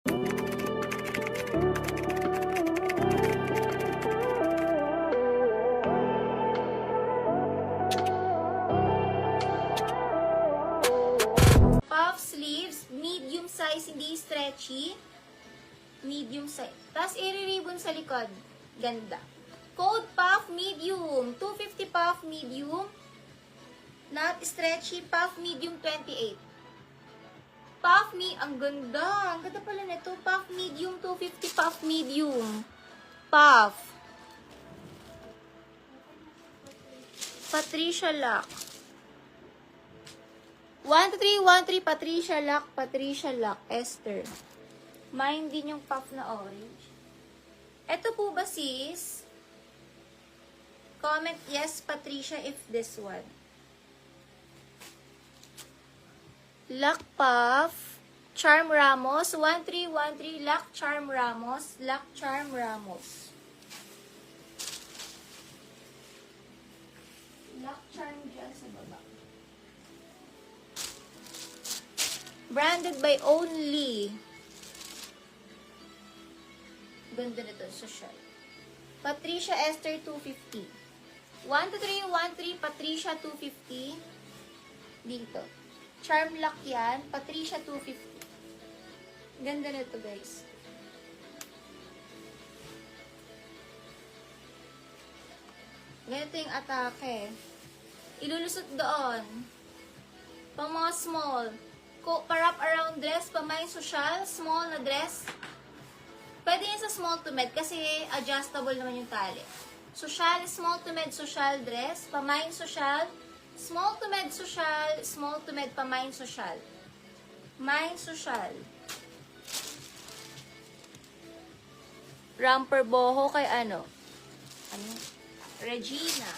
Puff sleeves, medium size, hindi stretchy. Medium size. Tapos, i-ribbon sa likod. Ganda. Code puff medium. 250 puff medium. Not stretchy. Puff medium 28. Puff ang ganda. Ang ganda pala nito. Puff medium 250 puff medium. Puff. Patricia Lock. 1313 Patricia Lock. Patricia Lock. Esther. Mine din yung puff na orange. Ito po ba sis? Comment yes Patricia if this one. Lock puff. Charm Ramos. 1313 Lock Charm Ramos. Lock Charm Ramos. Lock Charm dyan sa baba. Branded by Only. Ganda nito, social. Patricia Esther 250. 1313 Patricia 250. Dito. Charm lock yan. Patricia 250. Ganda nito guys. Ganito yung atake. Ilulusot doon. Pang mga small. Parap around dress, pamay social, small na dress. Pwede yun sa small to med kasi adjustable naman yung tali. Social, small to med, social dress. Pamain social. Small to med, social. Small to med, pamain social. Main social. Ramper boho kay ano? Regina.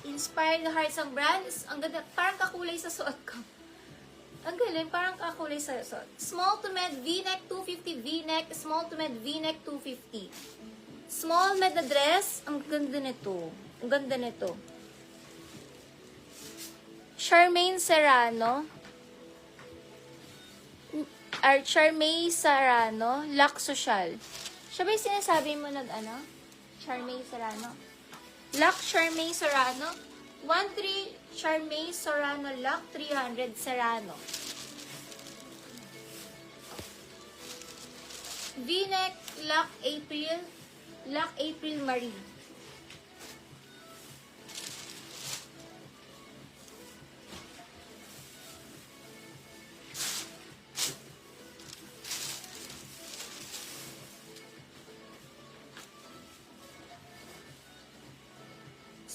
Inspired Hearts ang brand. Ang ganda. Parang kakulay sa suot ko. Ang galing, parang kakulay sa suot. Small to med V-neck 250 V-neck. Small to med V-neck 250. Small med na dress. Ang ganda nito. Ang ganda nito. Charmaine Serrano. Charmaine Serrano. Lock Social. Siya ba yung sinasabi mo nag-ano? Charmaine Serrano. Lock Charmaine Serrano. 13 Charmaine Serrano Lock 300 Serrano. V-neck Lock April. Lock April Marie.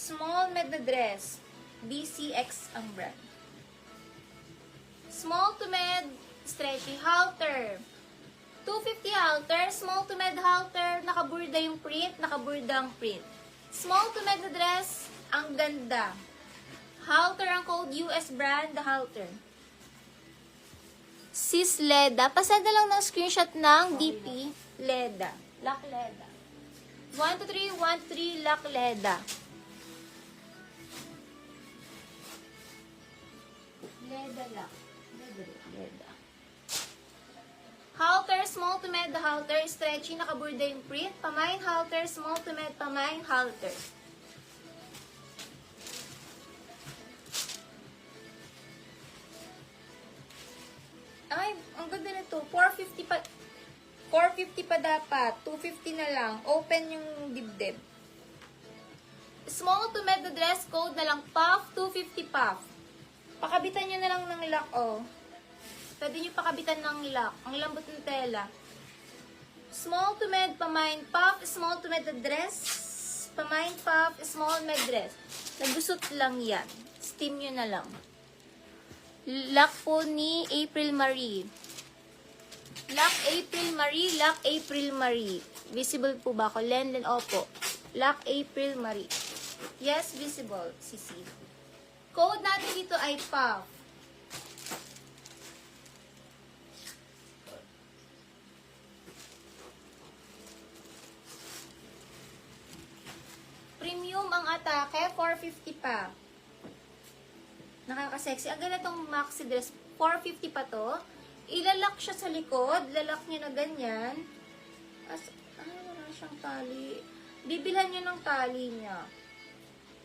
Small med na dress. BCX ang brand. Small to med stretchy halter. 250 halter. Small to med halter. Nakaburda yung print. Nakaburda ang print. Small to med na dress. Ang ganda. Halter ang code US brand. The halter. Sis Leda. Pasenda lang ng screenshot ng DP. Leda. Lock Leda. 12313 Lock Leda. Leda lock. Leda. Halter, small to med, halter, stretchy, nakaburda yung print. Pamain halter, small to med, pamain halter. Ay, ang ganda nito. 450 pa. 450 pa dapat. 250 na lang. Open yung dibdib. Small to med na dress code na lang. Puff, 250 puff. Pakabitan nyo na lang ng lock, oh. Pwede nyo pakabitan ng lock. Ang lambot ng tela. Small to med, pamain puff, small to med dress. Pamain puff, small med dress. Nagusot lang yan. Steam nyo na lang. Lock po ni April Marie. Lock April Marie, Lock April Marie. Visible po ba ako? Len, opo. Lock April Marie. Yes, visible. Sisi. Code natin dito ay puff. Premium ang atake, 450 pa. Nakaka-sexy. Ang ganitong maxi dress, 450 pa to. Ilalak siya sa likod. Lalak niya na ganyan. Wala siyang tali. Bibilhan niyo ng tali niya.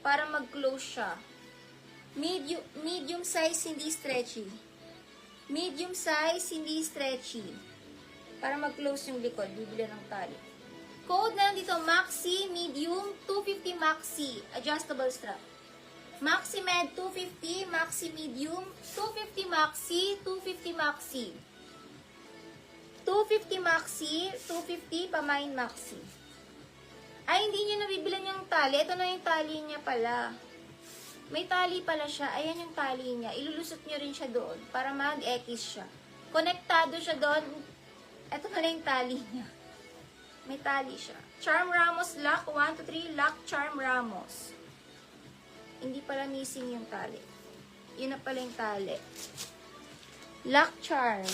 Para mag-close siya. Medium size, hindi stretchy. Medium size, hindi stretchy. Para mag-close yung likod, bibilhan ng tali. Code na lang dito, Maxi, medium, 250 Maxi. Adjustable strap. Maxi Med 250, Maxi Medium, 250 Maxi, 250 Maxi. 250 Maxi, 250 Pamain Maxi. Ay, hindi nyo nabibilan yung tali. Ito na yung tali niya pala. May tali pala siya. Ayan yung tali niya. Ilulusot nyo rin siya doon para mag-X siya. Konektado siya doon. Ito na yung tali niya. May tali siya. Charm Ramos lock. 1, 2, 3. Lock Charm Ramos. Hindi pala missing yung tali. Yun na pala yung tali. Lock charm.